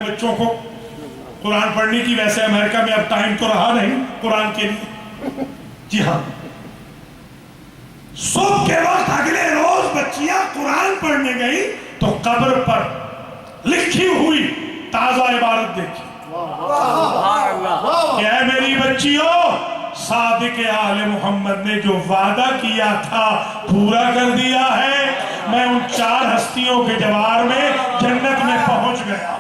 بچوں کو قرآن پڑھنے کی، ویسے امریکہ میں اب ٹائم تو رہا نہیں قرآن کے لیے. جی ہاں، صبح کے وقت اگلے روز بچیاں قرآن پڑھنے گئی تو قبر پر لکھی ہوئی تازہ عبارت دیکھی کہ اے میری بچیوں، صادق آل محمد نے جو وعدہ کیا تھا پورا کر دیا ہے. میں ان 4 ہستیوں کے جوار میں جنت میں پہنچ گیا.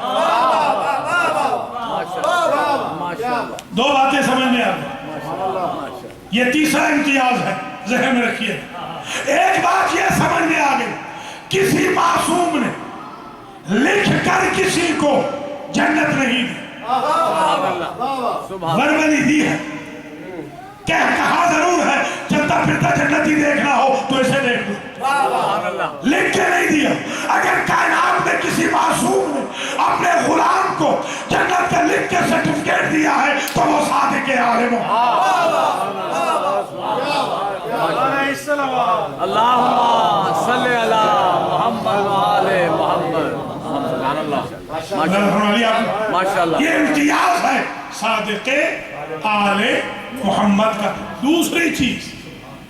دو باتیں سمجھ میں آ گئی. یہ تیسرا امتیاز ہے، ذہن میں رکھیے. ایک بات یہ سمجھ میں آ گئی، کسی معصوم نے لکھ کر کسی کو جنت نہیں دی، وربلی دی ہے. کہا ضرور ہے چلتا پھرتا جنتی دیکھنا ہو تو اسے دیکھ لو، لکھ کے نہیں دیا. اگر کائنات میں کسی معصوم نے اپنے غلام کو جنت کا لکھ کے سرٹیفکیٹ دیا ہے تو وہ صادق عالم. اللہم صلی علی محمد وآل محمد. ماشاءاللہ، یہ امتیاز ہے صادق آل محمد کا. دوسری چیز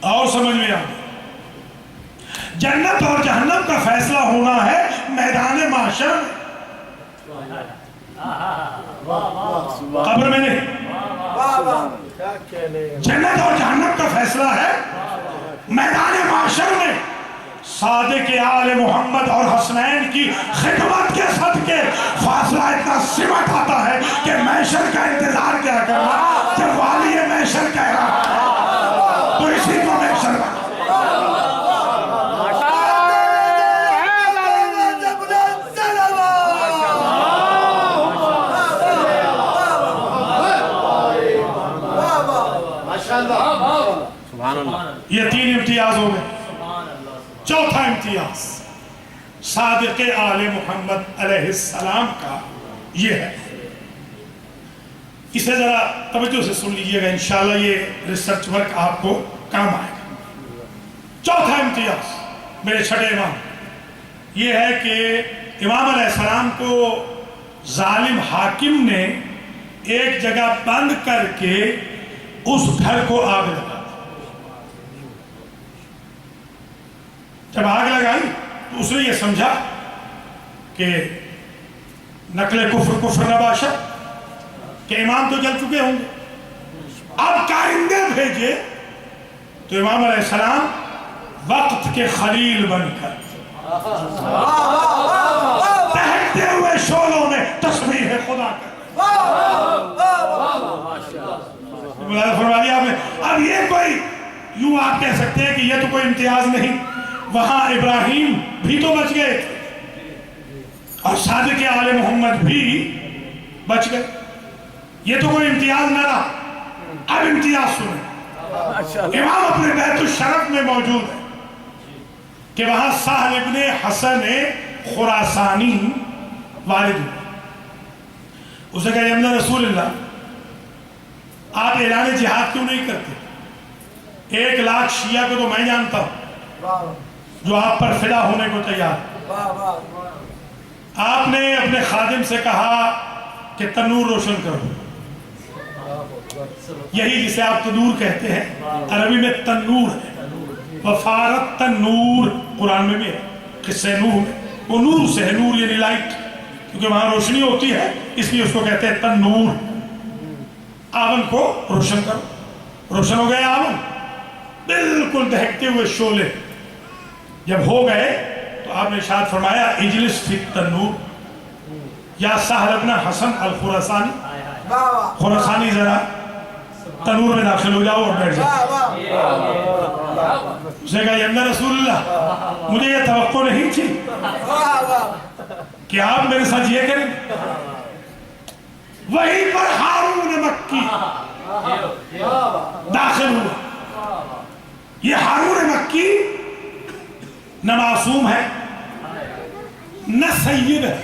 اور سمجھ میں آ گئی، جنت اور جہنم کا فیصلہ ہونا ہے میدان محشر میں، قبر میں نہیں. جنت اور جہنم کا فیصلہ ہے میدان محشر میں. صادق آل محمد اور حسنین کی خدمت کے صدقے فاصلہ اتنا سمٹ آتا ہے کہ محشر کا انتظار کیا کرنا. جب والی محشر کہہ رہا ہے تو اسی کو محشر بنا. یہ 3 امتیاز ہو گئے. چوتھا امتیاز صادق آل محمد علیہ السلام کا یہ ہے، اسے ذرا توجہ سے سن لیجئے گا، انشاءاللہ یہ ریسرچ ورک آپ کو کام آئے گا. چوتھا امتیاز میرے چھٹے امام یہ ہے کہ امام علیہ السلام کو ظالم حاکم نے ایک جگہ بند کر کے اس گھر کو آگ لگا. جب آگ لگائی تو اس نے یہ سمجھا کہ نقل کفر کفر نباشا، کہ امام تو جل چکے ہوں گے، اب کائندے بھیجے. تو امام علیہ السلام وقت کے خلیل بن کر دہتے ہوئے شعلوں میں تسبیح خدا کر. فرما دیا آپ نے. اب یہ کوئی یوں آپ کہہ سکتے ہیں کہ یہ تو کوئی امتیاز نہیں، وہاں ابراہیم بھی تو بچ گئے اور صادق آل محمد بھی بچ گئے. یہ تو کوئی امتیاز نہ رہا. اب امتیاز سنیں. امام اپنے بیت الشرف میں موجود ہے کہ وہاں سہل ابن حسن خراسانی والد ہوئے. اسے کہا یا رسول اللہ، آپ اعلان جہاد کیوں نہیں کرتے؟ 1 لاکھ شیعہ کو تو میں جانتا ہوں جو آپ پر فدا ہونے کو تیار. آپ نے اپنے خادم سے کہا کہ تنور روشن کرو. یہی جسے آپ تنور کہتے ہیں، عربی میں تنور ہے. وفارت تنور قرآن میں بھی ہے، قصہ نوح میں. وہ نور سے ہے، نور یعنی لائٹ، کیونکہ وہاں روشنی ہوتی ہے اس لیے اس کو کہتے ہیں تنور. آون کو روشن کرو. روشن ہو گئے آون، بالکل دہکتے ہوئے شعلے جب ہو گئے تو آپ نے ارشاد فرمایا اجلس فی التنور یا سہل ابن حسن الخراسانی، خراسانی ذرا تنور میں داخل ہو جاؤ اور بیٹھ جاؤ. اسے کہا یا رسول اللہ، مجھے یہ توقع نہیں تھی کہ آپ میرے ساتھ یہ کریں. وہیں پر ہارون مکی داخل ہوا. یہ ہارون مکی نہ معصوم ہے نہ سید ہے،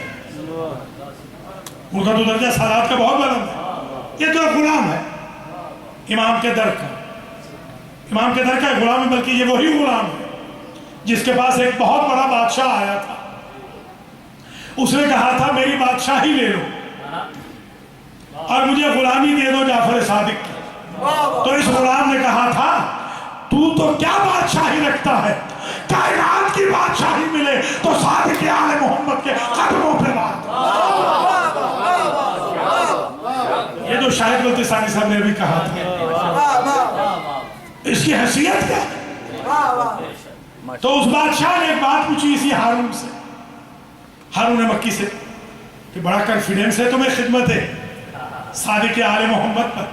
ان کا تو درجہ سادات کا بہت بلند ہے. یہ تو غلام ہے امام کے در کا. امام کے در کا غلام ہے، بلکہ یہ وہی غلام ہے جس کے پاس ایک بہت بڑا بادشاہ آیا تھا. اس نے کہا تھا میری بادشاہی لے لو. اور مجھے غلامی دے دو جعفر صادق کی. تو اس غلام نے کہا تھا تو کیا بادشاہی رکھتا ہے, کائنات کی بادشاہی ملے تو صادق آل محمد کے قدموں پہ بات. یہ جو شاہد التسانی صاحب نے بھی کہا تھا, اس کی حیثیت کیا. تو اس بادشاہ نے ایک بات پوچھی اسی ہارون سے, ہارون مکی سے, کہ بڑا کنفیڈنس ہے تمہیں خدمت ہے صادق آل محمد پر.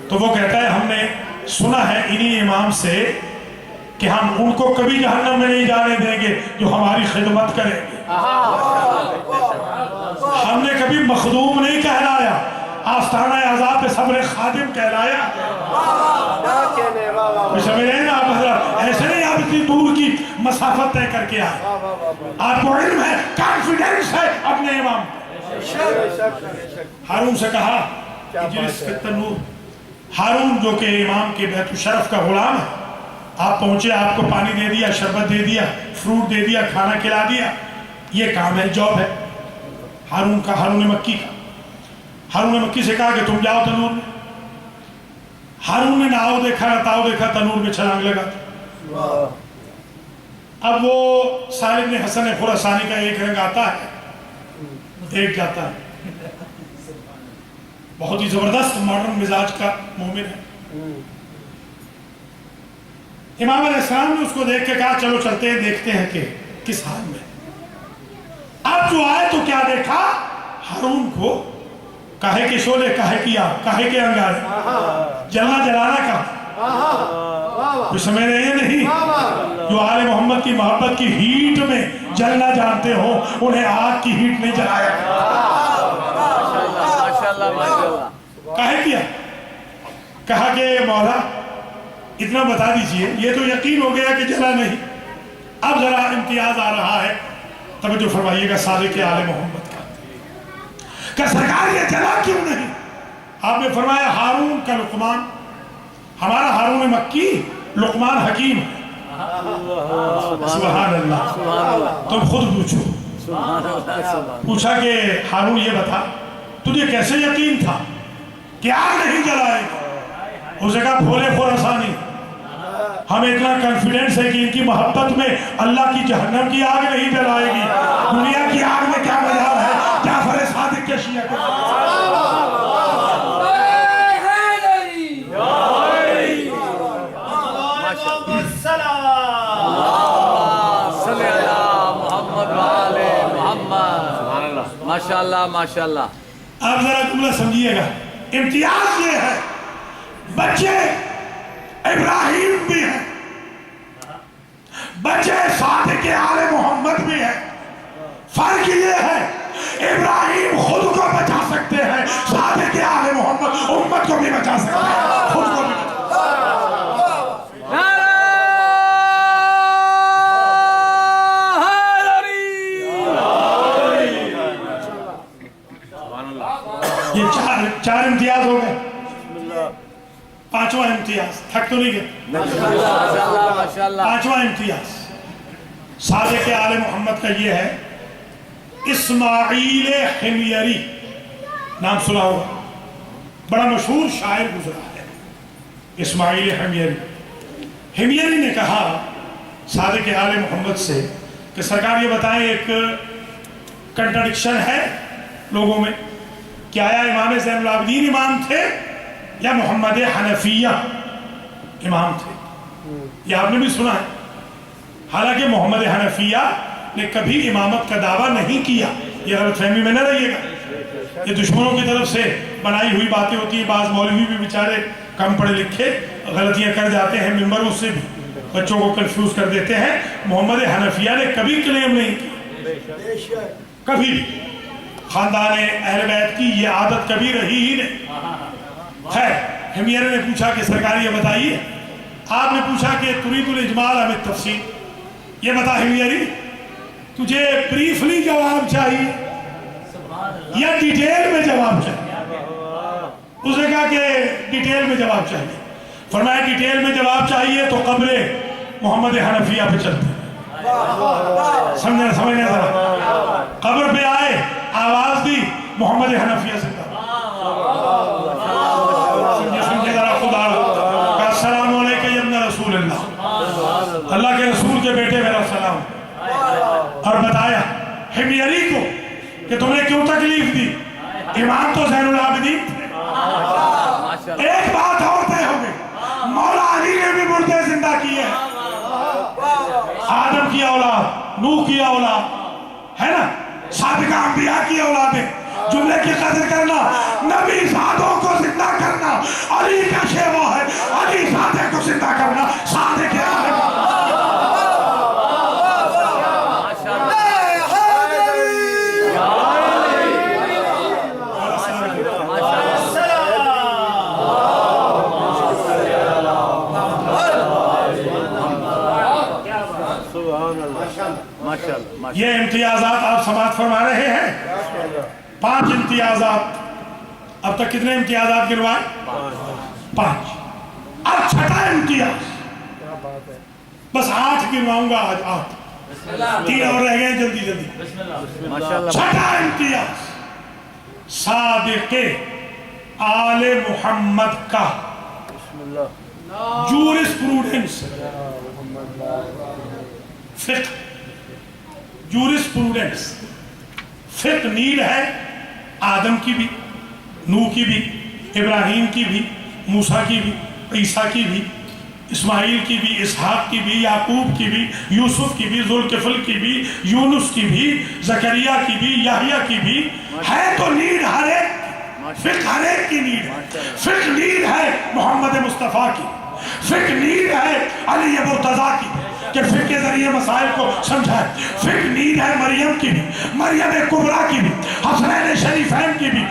تو وہ کہتا ہے ہم نے سنا ہے انہی امام سے کہ ہم ان کو کبھی جہنم میں نہیں جانے دیں گے جو ہماری خدمت کریں گے. ہم نے کبھی مخدوم نہیں کہلایا, آستانہ عذاب پہ صبر خادم کہلایا. سمجھ رہے ہیں نا آپ حضرات, ایسے نہیں آپ اتنی دور کی مسافت طے کر کے آئے, آپ کو علم ہے, کانفیڈنس ہے اپنے امام پہ. ہارون سے کہا اجلس فی التنور. ہارون جو کہ امام کے بیت الشرف کا غلام ہے, آپ پہنچے, آپ کو پانی دے دیا, شربت دے دیا, فروٹ دے دیا, کھانا کھلا دیا, یہ کام ہے, جاب ہے ہارون کا, ہارون مکی کا. ہارون مکی سے کہا کہ تم جاؤ تنور میں. ہارون نے نہ آؤ دیکھا نہ تاؤ دیکھا, تنور میں چھلانگ لگا. اب وہ سالم نے حسن خراسانی کا ایک رنگ آتا ہے, ایک جاتا ہے, بہت ہی زبردست ماڈرن مزاج کا مومن ہے. امام علیہ السلام نے اس کو دیکھ کے کہا چلو چلتے ہیں, دیکھتے ہیں کہ کس حال میں. اب جو آئے تو کیا دیکھا, ہارون کو کاہے کے شعلے, کاہے کی آگ, کاہے کے انگارے, جلنا جلانا کا کچھ سمجھ رہے ہیں نہیں. جو آل محمد کی محبت کی ہیٹ میں جلنا جانتے ہو, انہیں آگ کی ہیٹ نہیں جلایا. کاہے کیا, کہا کہ مولا اتنا بتا دیجئے, یہ تو یقین ہو گیا کہ جلا نہیں, اب ذرا امتیاز آ رہا ہے, توجہ فرمائیے گا صادق آل محمد کا, کہ سرکار یہ جلا کیوں نہیں. آپ نے فرمایا ہارون کا لقمان, ہمارا ہارون مکی لقمان حکیم. سبحان اللہ. تم خود پوچھو. پوچھا کہ ہارون یہ بتا تجھے کیسے یقین تھا کہ آگ نہیں جلائے گا. اس نے کہا بھولے خراسانی, ہمیں اتنا کنفیڈنس ہے کہ ان کی محبت میں اللہ کی جہنم کی آگ نہیں جلائے گی. دنیا کی آگ میں کیا مجال ہے جعفر صادق کے شیعہ کو. ماشاءاللہ ماشاءاللہ. آپ ذرا جملہ سمجھیے گا, امتیاز یہ ہے بچے ابراہیم بھی ہیں, بچے صادق آل محمد بھی ہیں. فرق یہ ہے ابراہیم خود کو بچا سکتے ہیں, صادق آل محمد امت کو بھی بچا سکتے ہیں, خود کو بھی بچا. یہ چار امتیاز ہو گئے. پانچواں امتیاز, تھک تو نہیں گئے. پانچواں امتیاز صادق آل محمد کا یہ ہے, اسماعیل حمیری نام سنا ہوگا, بڑا مشہور شاعر گزرا ہے اسماعیل حمیری. حمیری نے کہا صادق آل محمد سے کہ سرکار یہ بتائیں ایک کنٹرڈکشن ہے لوگوں میں, کیا آیا امام زین العابدین امام تھے یا محمد حنفیہ امام تھے؟ یہ آپ نے بھی سنا ہے. حالانکہ محمد حنفیہ نے کبھی امامت کا دعویٰ نہیں کیا, یہ غلط فہمی میں نہ رہیے گا, یہ دشمنوں کی طرف سے بنائی ہوئی باتیں ہوتی ہیں. بعض مولوی بھی بیچارے کم پڑھے لکھے غلطیاں کر جاتے ہیں, ممبروں سے بھی بچوں کو کنفیوز کر دیتے ہیں. محمد حنفیہ نے کبھی کلیم نہیں کیا, کبھی بھی. خاندان اہل بیت کی یہ عادت کبھی رہی ہی نہیں. خیر, حمیری نے پوچھا کہ سرکار یہ بتائیے, آپ نے پوچھا کہ ترید الاجمال ام التفصیل, یہ بتا حمیری تجھے بریفلی جواب چاہیے یا ڈیٹیل میں جواب چاہیے؟ اس نے کہا کہ ڈیٹیل میں جواب چاہیے. فرمایا ڈیٹیل میں جواب چاہیے تو قبر محمد حنفیہ پہ چلتے ہیں. سمجھنے ذرا, قبر پہ آئے, آواز دی, محمد حنفیہ سے کہا امام تو زین العابدین تھے۔ ایک بات اور طے ہو گئی، مولا علی نے بھی مردے زندہ کیے ہیں، آدم کی اولاد، نوح کی اولاد ہے نا، سابقہ انبیاء کی اولادیں، جملے کی قدر کرنا، نبی زادوں کو زندہ کرنا علی کا شیوا ہے، علی زادے کو زندہ کرنا صادق ہے۔ یہ امتیازات آپ سماعت فرما رہے ہیں، 5 امتیازات، اب تک کتنے امتیازات گنوائے؟ 5۔ اب چھٹا امتیاز، بس 8 گنواؤں گا آج، 8، 3 اور رہ گئے جلدی جلدی۔ چھٹا امتیاز، صادق آل محمد کا جورسپروڈنس، فقہ، جورسپروڈنس، فقہ نیڈ ہے آدم کی بھی، نوح کی بھی، ابراہیم کی بھی، موسیٰ کی بھی، عیسیٰ کی بھی، اسماعیل کی بھی، اسحاق کی بھی، یعقوب کی بھی، یوسف کی بھی، ذوالکفل کی بھی، یونس کی بھی، زکریا کی بھی، یحییٰ کی بھی، ہے تو نیڈ ہر ایک، فقہ ہر ایک کی نیڈ ہے۔ فقہ نیڈ ہے محمد مصطفیٰ کی، فقہ نیڈ ہے علی مرتضیٰ کی کہ فقہ کے ذریعے مسائل کو سمجھائے، فقہ نیڈ ہے مریم کی بھی، مریم کبریٰ کی بھی، حسنین شریفین کی بھی،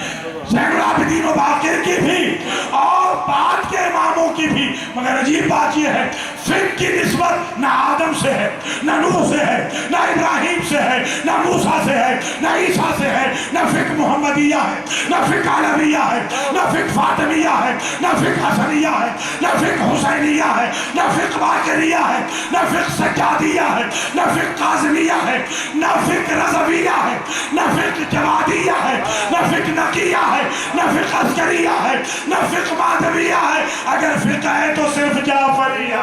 زین العابدین و باقر کی بھی، اور بعد کے اماموں کی بھی۔ مگر عجیب بات یہ ہے، فقہ کی نسبت نہ آدم سے ہے، نہ نوح سے ہے، نہ ابراہیم سے ہے، نہ موسیٰ سے ہے، نہ عیسیٰ سے ہے، نہ فقہ محمدیہ ہے، نہ فقہ علویہ ہے، نہ فقہ فاطمیہ ہے، نہ فقہ حسنیہ ہے، نہ فقہ حسینیہ ہے، نہ فقہ باقریہ ہے، نہ فقہ سجادیہ ہے، نہ فقہ قاسمیہ ہے، نہ فقہ رضویہ ہے، نہ فقہ جوادیہ ہے، نہ فقہ نقیہ ہے، نہ فقہ عسکریہ ہے، نہ فقہ مادھویہ ہے، اگر فقہ ہے تو صرف جعفریہ۔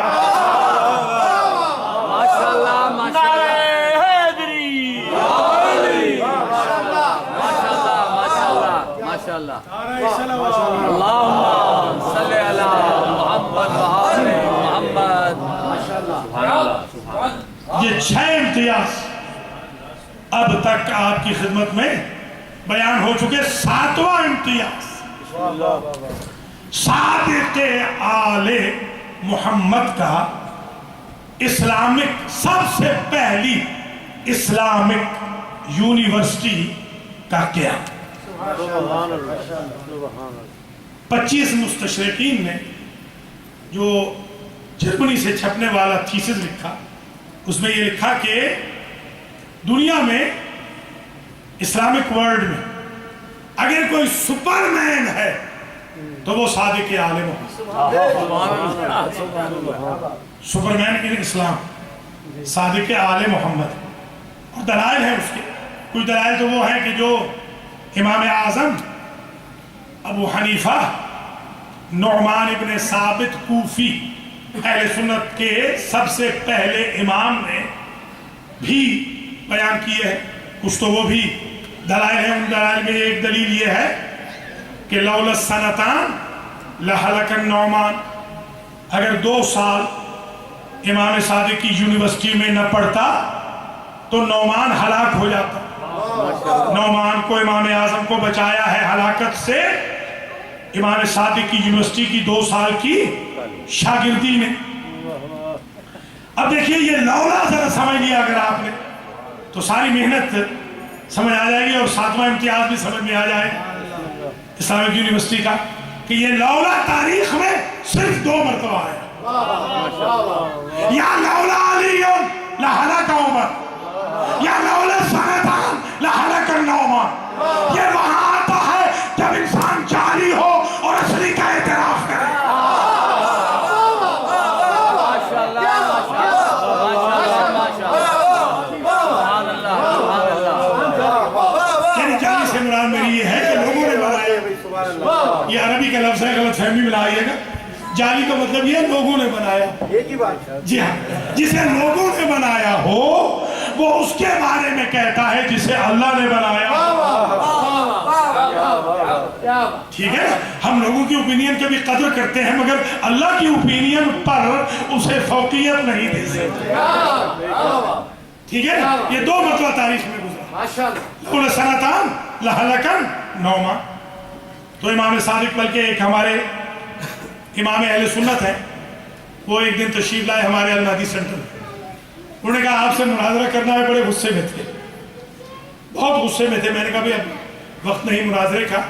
ماشاءاللہ ماشاءاللہ ماشاءاللہ اللہم صلی علی محمد وآل محمد۔ یہ 6 امتیاز اب تک آپ کی خدمت میں بیان ہو چکے۔ 7واں امتیاز، صادق آل محمد کا اسلامک، سب سے پہلی اسلامک یونیورسٹی کا قیام۔ 25 مستشرقین نے جو جرمنی سے چھپنے والا تھیسس لکھا، اس میں یہ لکھا کہ دنیا میں، اسلامک ورلڈ میں اگر کوئی سپر مین ہے تو وہ صادق آل محمد، سپر مین ان اسلام صادق آل محمد۔ اور دلائل ہیں اس کے، کچھ دلائل تو وہ ہیں کہ جو امام اعظم ابو حنیفہ نعمان ابن ثابت کوفی اہل سنت کے سب سے پہلے امام نے بھی بیان کیے ہیں، کچھ تو وہ بھی دلائل ہیں۔ ان دلائل میں ایک دلیل یہ ہے کہ لولا السنتان لہلک النعمان، اگر 2 سال امام صادق کی یونیورسٹی میں نہ پڑھتا تو نعمان ہلاک ہو جاتا۔ نعمان کو امام اعظم کو بچایا ہے ہلاکت سے امام صادق کی یونیورسٹی کی 2 سال کی شاگردی نے۔ اب دیکھیے یہ لولا ذرا سمجھ لیا اگر آپ نے تو ساری محنت سمجھ آ جائے گی، اور 7واں امتیاز بھی سمجھ میں آ جائے گا اسلامک یونیورسٹی کا، کہ یہ لولا تاریخ میں صرف 2 مرتبہ آیا۔ یا لولا علی لہلک عمر، یا لولا سنتان لہلک النعمان۔ یہ وہاں آتا ہے جب انسان جعلی ہو اور اصلی کا اعتراف کرے۔ یعنی جعلی سے مراد میری یہ ہے کہ لوگوں نے بنایا، یہ عربی کا لفظ ہے، غلط فہمی میں لائیے گا۔ جعلی کا مطلب یہ لوگوں نے بنایا، جی ہاں، جسے لوگوں نے بنایا ہو وہ اس کے بارے میں کہتا ہے جسے اللہ نے بنایا۔ ٹھیک ہے، ہم لوگوں کی اوپینین کی بھی قدر کرتے ہیں مگر اللہ کی اوپینین پر اسے فوقیت نہیں دے سکتے. ٹھیک ہے، یہ 2 مرتبہ تاریخ میں گزرا. لولا سنتان لہلکن نوما. تو امام صادق بلکہ ایک ہمارے امام اہل سنت ہے، وہ ایک دن تشریف لائے ہمارے المہدی سینٹر میں. انہوں نے کہا آپ سے مناظرہ کرنا ہے. بڑے غصے میں تھے، بہت غصے میں تھے. میں نے کہا بھی اب وقت نہیں مناظرے کا،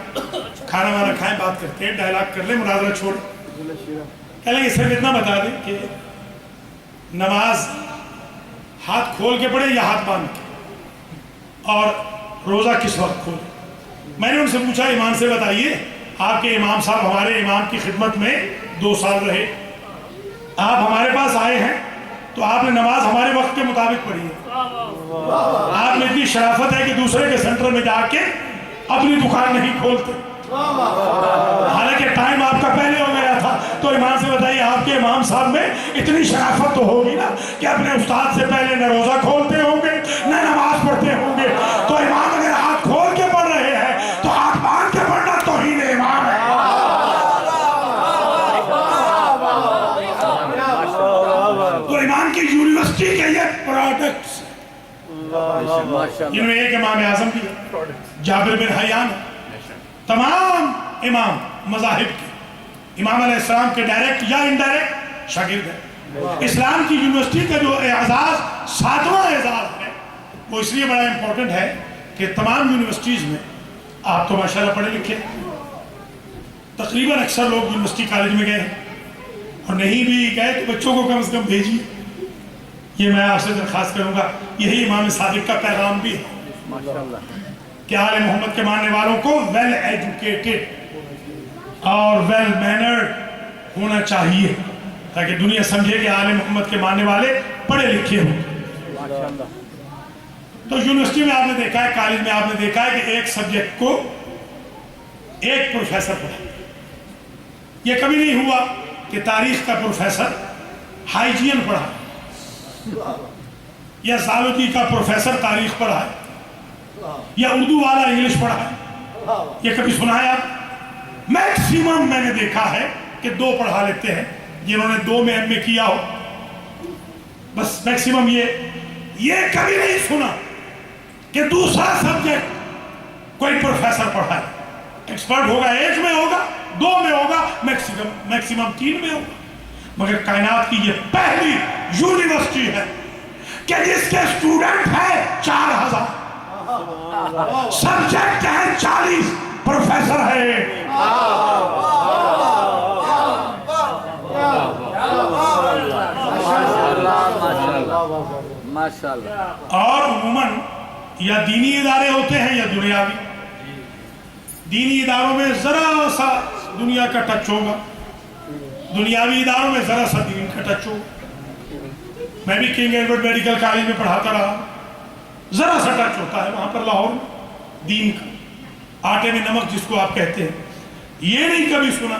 کھانا وانا کھائیں، بات کرتے ہیں، ڈائلاگ کر لیں، مناظرہ چھوڑ. کہہ لیں صرف اتنا بتا دیں کہ نماز ہاتھ کھول کے پڑھے یا ہاتھ باندھ کے، اور روزہ کس وقت کھولے. میں نے ان سے پوچھا امام سے بتائیے، آپ کے امام صاحب ہمارے امام کی خدمت میں 2 سال رہے، آپ ہمارے پاس آئے ہیں تو آپ نے نماز ہمارے وقت کے مطابق پڑھی ہے. آپ میں اتنی شرافت ہے کہ دوسرے کے سینٹر میں جا کے اپنی دکان نہیں کھولتے، حالانکہ ٹائم آپ کا پہلے ہو گیا تھا. تو امام سے بتائیے آپ کے امام صاحب میں اتنی شرافت تو ہوگی نا کہ اپنے استاد سے پہلے نہ روزہ کھولتے ہوں گے نہ نماز پڑھتے ہوں گے. تو امام اگر ہاتھ کھول کے پڑھ رہے ہیں تو ہاتھ باندھ کے پڑھنا توہین امام ہے. تو امام کی یونیورسٹی کے یہ پروڈکٹس، ان میں ایک امام اعظم بھی ہے، جابر بن حیان. تمام امام مذاہب کے امام علیہ السلام کے ڈائریکٹ یا انڈائریکٹ شاگرد ہیں. اسلام کی یونیورسٹی کا جو اعزاز 7واں اعزاز ہے، وہ اس لیے بڑا امپورٹنٹ ہے کہ تمام یونیورسٹیز میں آپ تو ماشاءاللہ پڑھے لکھے، تقریباً اکثر لوگ یونیورسٹی کالج میں گئے ہیں، اور نہیں بھی گئے تو بچوں کو کم از کم بھیجیے. یہ میں آپ سے درخواست کروں گا. یہی امام صادق کا پیغام بھی ہے کہ آل محمد کے ماننے والوں کو ویل ایجوکیٹڈ اور ویل مینرڈ ہونا چاہیے، تاکہ دنیا سمجھے کہ آل محمد کے ماننے والے پڑھے لکھے ہوں. تو یونیورسٹی میں آپ نے دیکھا ہے، کالج میں آپ نے دیکھا ہے کہ ایک سبجیکٹ کو ایک پروفیسر پڑھا. یہ کبھی نہیں ہوا کہ تاریخ کا پروفیسر ہائیجین پڑھا یا زالوجی کا پروفیسر تاریخ پڑھا ہے یا اردو والا انگلش پڑھا ہے. یہ کبھی سنا ہے آپ؟ میکسیمم میں نے دیکھا ہے کہ 2 پڑھا لیتے ہیں جنہوں نے 2 میں ایم اے کیا ہو، بس میکسیمم. یہ کبھی نہیں سنا کہ دوسرا سبجیکٹ کوئی پروفیسر پڑھا ہے. ایکسپرٹ ہوگا 1 میں ہوگا، 2 میں ہوگا، میکسیمم 3 میں ہوگا. مگر کائنات کی یہ پہلی یونیورسٹی ہے کہ جس کے اسٹوڈنٹ ہیں 4000، سبجیکٹ ہے 40، پروفیسر ہے. اور عموماً یا دینی ادارے ہوتے ہیں یا دنیاوی. دینی اداروں میں ذرا سا دنیا کا ٹچ ہوگا، دنیاوی اداروں میں ذرا سا دین کا ٹچ ہوگا. میں بھی کنگ ایڈورڈ میڈیکل کالج میں پڑھاتا رہا، ذرا سا ٹچ ہوتا ہے وہاں پر لاہور میں دین کا. آٹے میں نمک جس کو آپ کہتے ہیں. یہ نہیں کبھی سنا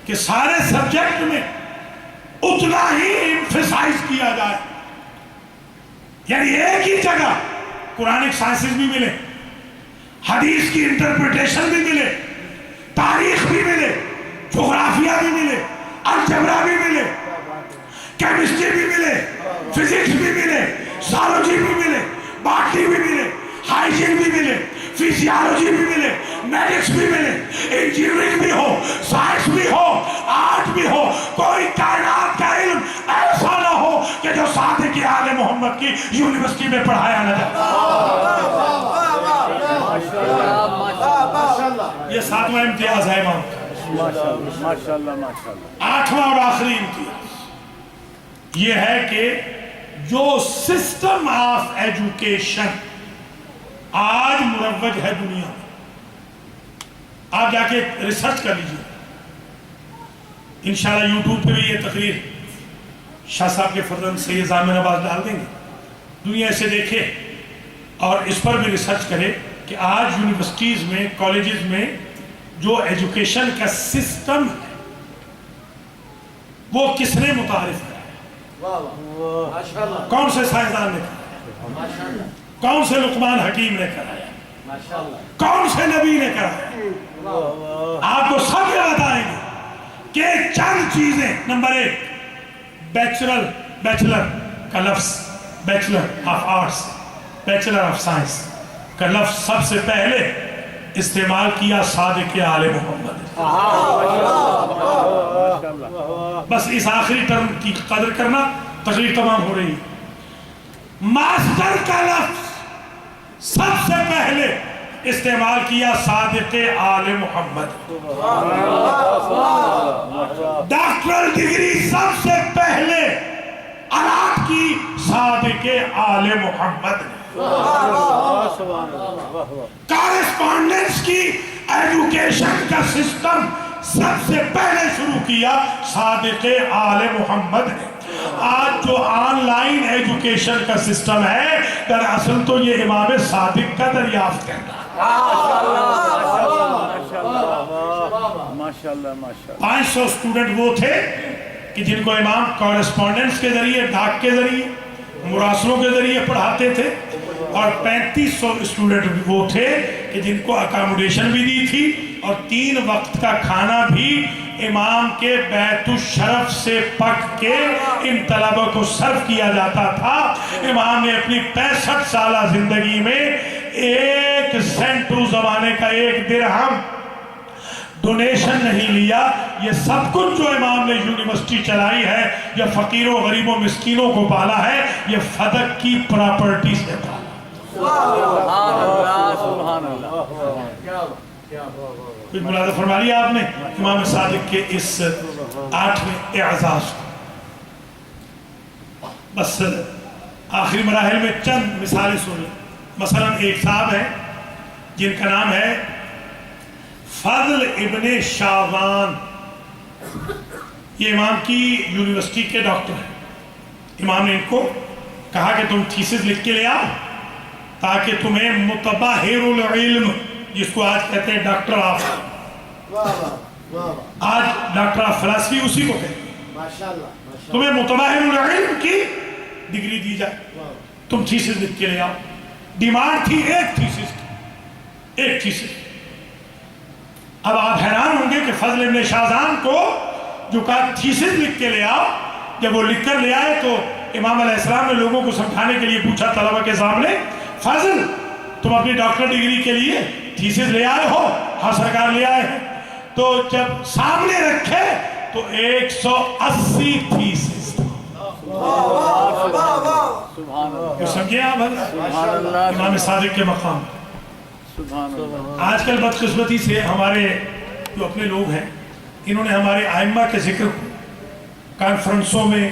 کہ سارے سبجیکٹ میں اتنا ہی ایمفیسائز کیا جائے، یعنی ایک ہی جگہ قرآنک سائنسز بھی ملے، حدیث کی انٹرپریٹیشن بھی ملے، تاریخ بھی ملے، جغرافیہ بھی ملے، الجبرا بھی ملے، کیمسٹری بھی ملے، فزکس بھی ملے، زالوجی بھی ملے، باٹنی بھی ملے، ہائیجین بھی ملے، فزیالوجی بھی ملے، میڈکس بھی ملے، انجینئرنگ بھی ہو، سائنس بھی ہو، آرٹ بھی ہو. کوئی کائنات کا علم ایسا نہ ہو کہ جو صادق آل محمد کی یونیورسٹی میں پڑھایا نہ جائے. یہ 7واں امتیاز ہے امام. 8واں اور آخری امتیاز یہ ہے کہ جو سسٹم آف ایجوکیشن آج مروج ہے دنیا میں، آپ جا کے ریسرچ کر لیجئے. انشاءاللہ یوٹیوب پہ بھی یہ تقریر شاہ صاحب کے فرزند سید ضامن عباس ڈال دیں گے. دنیا اسے دیکھے اور اس پر بھی ریسرچ کرے کہ آج یونیورسٹیز میں، کالجز میں جو ایجوکیشن کا سسٹم ہے وہ کس نے متعارف کرایا؟ کون سے سائنسدان نے کرایا؟ کون سے لقمان حکیم نے کرایا؟ کون سے نبی نے کرا ہے؟ آپ کو سب یہ بتائیں گے کہ چند چیزیں. نمبر 1، بیچلر کا لفظ، bachelor of arts, bachelor of science کا لفظ سب سے پہلے استعمال کیا صادق آل محمد. بس اس آخری ٹرم کی قدر کرنا، تقریر تمام ہو رہی ہے. ماسٹر کا لفظ سب سے پہلے استعمال کیا صادق آل محمد. ڈاکٹرل ڈگری سب سے پہلے الاٹ کی صادق آل محمد نے. کارسپونڈنس کی ایجوکیشن کا سسٹم سب سے پہلے شروع کیا صادق آل محمد نے. آج جو آن لائن ایجوکیشن کا سسٹم ہے، دراصل تو یہ امام صادق کا دریافت کرنا. 500 اسٹوڈنٹ وہ تھے کہ جن کو امام کورسپونڈنس کے ذریعے، ڈاک کے ذریعے، مراسلوں کے ذریعے پڑھاتے تھے، اور 3500 اسٹوڈنٹ وہ تھے کہ جن کو اکاموڈیشن بھی دی تھی اور 3 وقت کا کھانا بھی امام کے بیت الشرف سے پک کے ان طلبہ کو سرو کیا جاتا تھا. امام نے اپنی 65 سالہ زندگی میں 1 سینٹ اس زمانے کا 1 درہم ڈونیشن نہیں لیا. یہ سب کچھ جو امام نے یونیورسٹی چلائی ہے یا فقیروں غریبوں مسکینوں کو پالا ہے، یہ فدق کی پراپرٹی سے پالا. کچھ ملاحظہ فرما لیا آپ نے امام صادق کے اس 8ویں اعزاز کو. بس آخری مراحل میں چند مثالیں سنیں. مثلا ایک صاحب ہیں جن کا نام ہے فضل ابن شعبان. یہ امام کی یونیورسٹی کے ڈاکٹر ہیں. امام نے ان کو کہا کہ تم تھیسس لکھ کے لے آؤ تاکہ تمہیں متبحر العلم، جس کو آج کہتے ہیں ڈاکٹر آف، آج ڈاکٹر آف فلسفی اسی کو کہتے ہیں، تمہیں متبحر العلم کی ڈگری دی جائے، تم تھیسس لکھ کے لے آؤ. ڈیمانڈ تھی ایک تھیسس. اب آپ حیران ہوں گے کہ فضل ابن شعبان کو جو کہا تھیسس لکھ کے لے آؤ، جب وہ لکھ کر لے آئے تو امام علیہ السلام نے لوگوں کو سمجھانے کے لیے پوچھا طلبہ کے سامنے، فضل تم اپنی ڈاکٹر ڈگری کے لیے تھیسس لے آئے ہو؟ ہاں سرکار لے آئے ہیں. تو جب سامنے رکھے تو 180 تھیسس. سمجھے آپ امام صادق کے مقام. آج کل بدقسمتی سے ہمارے جو اپنے لوگ ہیں، انہوں نے ہمارے ائمہ کے ذکر کو کانفرنسوں میں،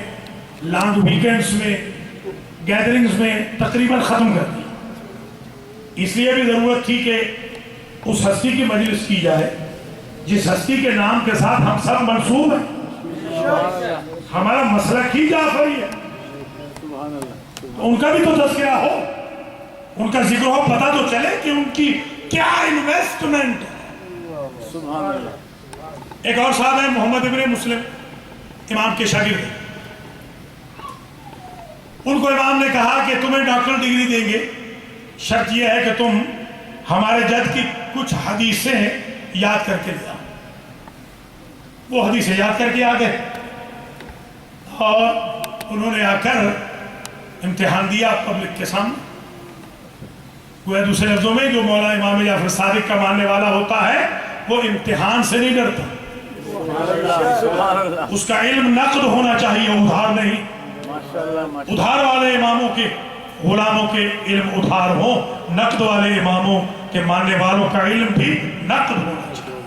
لانگ ویکنڈز میں، گیدرنگز میں تقریباً ختم کر دیا. اس لیے بھی ضرورت تھی کہ اس ہستی کی مجلس کی جائے جس ہستی کے نام کے ساتھ ہم سب منسوب ہیں. ہمارا مسلک ہی جعفری ہے. ان کا بھی تو تذکرہ ہو، ان کا ذکر ہو، پتہ تو چلے کہ ان کی کیا انویسٹمنٹ ہے. ایک اور صاحب ہے محمد ابن مسلم، امام کے شاگرد. ان کو امام نے کہا کہ تمہیں ڈاکٹر ڈگری دیں گے، شرط یہ ہے کہ تم ہمارے جد کی کچھ حدیثیں یاد کر کے دیا. وہ حدیثیں یاد کر کے آ گئے اور انہوں نے آ کر امتحان دیا پبلک کے سامنے. وہ دوسرے لفظوں میں جو مولا امام جعفر صادق کا ماننے والا ہوتا ہے وہ امتحان سے نہیں ڈرتا. اس کا علم نقد ہونا چاہیے، ادھار نہیں. ادھار والے اماموں کے غلاموں کے علم ادھار ہو، نقد والے اماموں کے ماننے والوں کا علم بھی نقد ہونا چاہیے.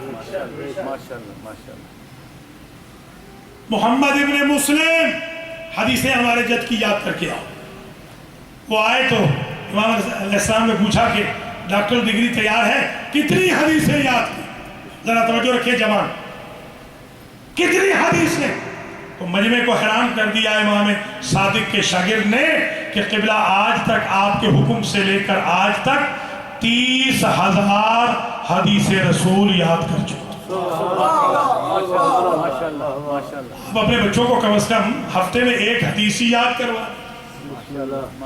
محمد ابن مسلم حدیثیں ہمارے جد کی یاد کر کے آؤ. وہ آئے تو امام علیہ السلام نے پوچھا کہ ڈاکٹر ڈگری تیار ہے، کتنی حدیثیں یاد کی؟ ذرا توجہ رکھیے جوان، کتنی حدیثیں؟ تو مجمع کو حیران کر دیا امام صادق کے شاگرد نے کہ قبلہ آج تک آپ کے حکم سے لے کر آج تک 30,000 حدیث رسول یاد کر چکے. اب اپنے بچوں کو کم از کم ہفتے میں 1 حدیث ہی یاد کروا،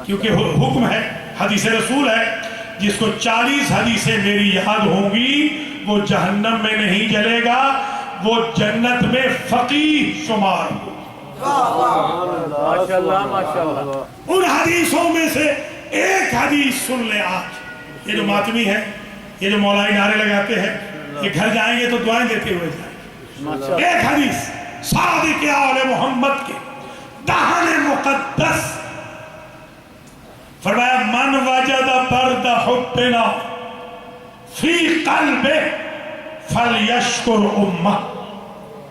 کیونکہ حکم ہے، حدیث رسول ہے. جس کو 40 حدیثیں میری یاد ہوں گی وہ جہنم میں نہیں جلے گا، وہ جنت میں فقیہ شمار ماشاءاللہ ماشاءاللہ. ان حدیثوں میں سے ایک حدیث سن لیں آج. یہ جو ماتمی ہے، یہ جو مولائی نعرے لگاتے ہیں، یہ گھر جائیں گے تو دعائیں دیتے ہوئے جائیں. ایک حدیث صادق آل محمد کے دہن مقدس، فرمایا من وجد برد حبنا فی قلبہ فلیشکر امہ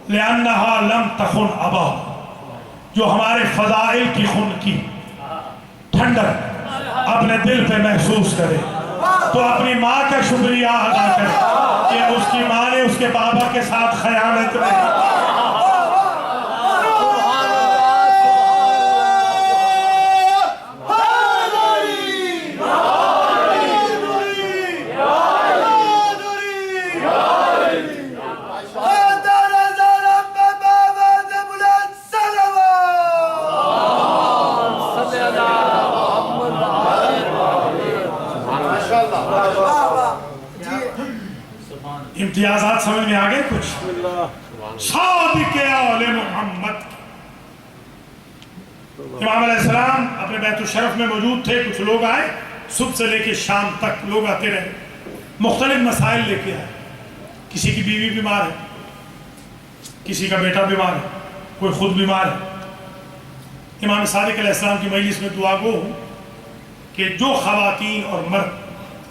لأنہا لم تخن ابا. جو ہمارے فضائل کی خون کی ٹھنڈک اپنے دل پہ محسوس کرے تو اپنی ماں کا شکریہ ادا کرے کہ اس کی ماں نے اس کے بابا کے ساتھ خیانت نہیں. امتیازات سمجھ میں آگئے کچھ؟ صادق آل محمد. امام علیہ السلام اپنے بیت الشرف میں موجود تھے. کچھ لوگ آئے، صبح سے لے کے شام تک لوگ آتے رہے، مختلف مسائل لے کے آئے. کسی کی بیوی بیمار ہے، کسی کا بیٹا بیمار ہے، کوئی خود بیمار ہے. امام صادق علیہ السلام کی مجلس میں دعا گو ہوں کہ جو خواتین اور مرد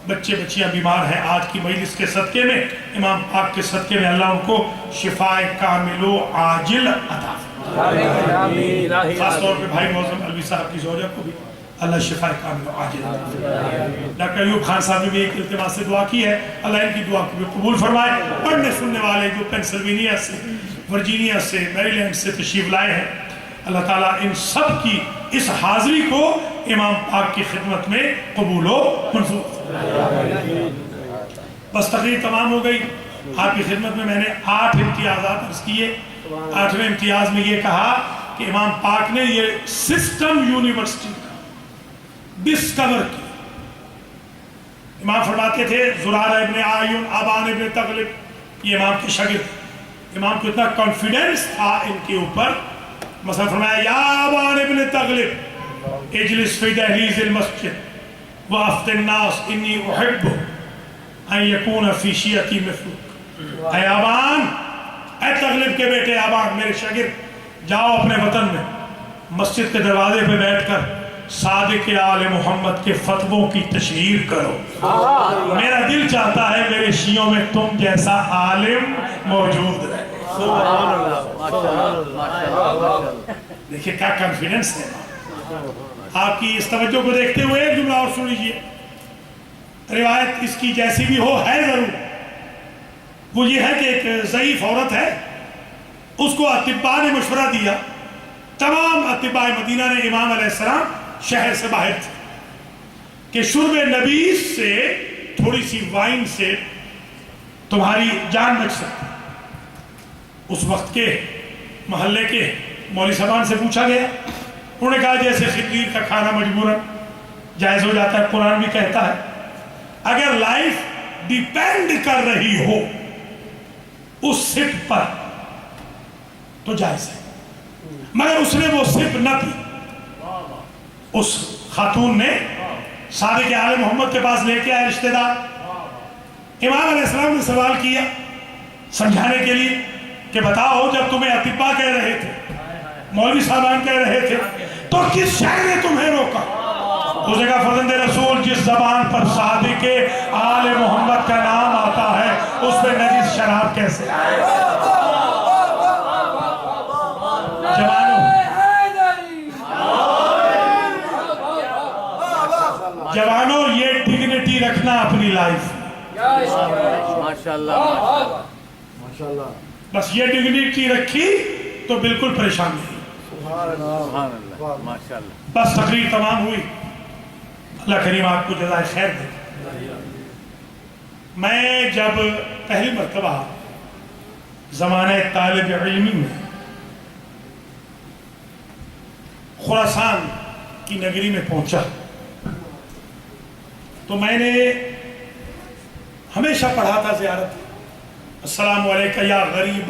بچے بچیاں بیمار ہیں آج کی مجلس کے صدقے میں، امام پاک کے صدقے میں اللہ ان کو شفاء کامل و عاجل عطا فرمائے. خاص طور پہ بھائی معظم الوی صاحب کی زوجہ کو بھی اللہ شفاء کامل و عاجل عطا فرمائے. ڈاکٹر ایوب خان صاحب نے بھی ایک التماس سے دعا کی ہے، اللہ ان کی دعا کو بھی قبول فرمائے. پڑھنے سننے والے جو پینسلوینیا سے، ورجینیا سے، میری لینڈ سے تشریف لائے ہیں، اللہ تعالیٰ ان سب کی اس حاضری کو امام پاک کی خدمت میں قبول و منظور. بس تقریر تمام ہو گئی. آپ کی خدمت میں نے 8 امتیازات عرض کیے. 8ویں امتیاز میں یہ کہا کہ امام پاک نے یہ سسٹم یونیورسٹی ڈسکور کی. امام فرماتے تھے زرارہ ابن آیون، آبان ابن تغلب، یہ امام کے شاگرد. امام کو اتنا کانفیڈنس تھا ان کے اوپر، مثلا فرمایا یا آبان ابن تغلب اجلس فی دہلیز المسجد وافت الناس انی احب ان یکون فی شیعتی مثلک. اے آبان، اے تغلب کے بیٹے آبان، میرے شاگرد، جاؤ اپنے وطن میں مسجد کے دروازے پہ بیٹھ کر صادق آل محمد کے فتووں کی تشہیر کرو. میرا دل چاہتا ہے میرے شیعوں میں تم جیسا عالم موجود رہے. دیکھیں کیا کانفیڈنس ہے. آپ کی اس توجہ کو دیکھتے ہوئے ایک جملہ اور سن لیجیے. روایت اس کی جیسی بھی ہو ہے ضرور. وہ یہ ہے کہ ایک ضعیف عورت ہے، اس کو اطباء نے مشورہ دیا. تمام اطباء مدینہ نے امام علیہ السلام شہر سے باہر تھے کہ شرب نبیذ سے، تھوڑی سی وائن سے تمہاری جان بچ سکتی. اس وقت کے محلے کے مولوی صاحبان سے پوچھا گیا. انہوں نے کہا جیسے خطیر کا کھانا مجبوراً جائز ہو جاتا ہے، قرآن بھی کہتا ہے اگر لائف ڈیپینڈ کر رہی ہو اس سپ پر تو جائز ہے. مگر اس نے وہ سپ نہ پی. اس خاتون نے صادق آل محمد کے پاس لے کے آئے رشتہ دار. امام علیہ السلام نے سوال کیا سمجھانے کے لیے کہ بتاؤ جب تمہیں اطباء کہہ رہے تھے، مولوی صاحبان کہہ رہے تھے، تو کس شے نے تمہیں روکا؟ اس نے کہا فرزند رسول جس زبان پر صادق آل محمد کا نام آتا ہے اس پہ نجس شراب کیسے آئے؟ جوانوں یہ ڈگنیٹی رکھنا اپنی لائف. ماشاءاللہ بس یہ ڈگنیٹی رکھی تو بالکل پریشان نہیں. بس تقریر تمام ہوئی. اللہ کریم آپ کو جزائے خیر دے. میں جب پہلی مرتبہ زمانہ طالب علمی میں خراسان کی نگری میں پہنچا تو میں نے ہمیشہ پڑھا تھا زیارت، السلام علیکم یا غریب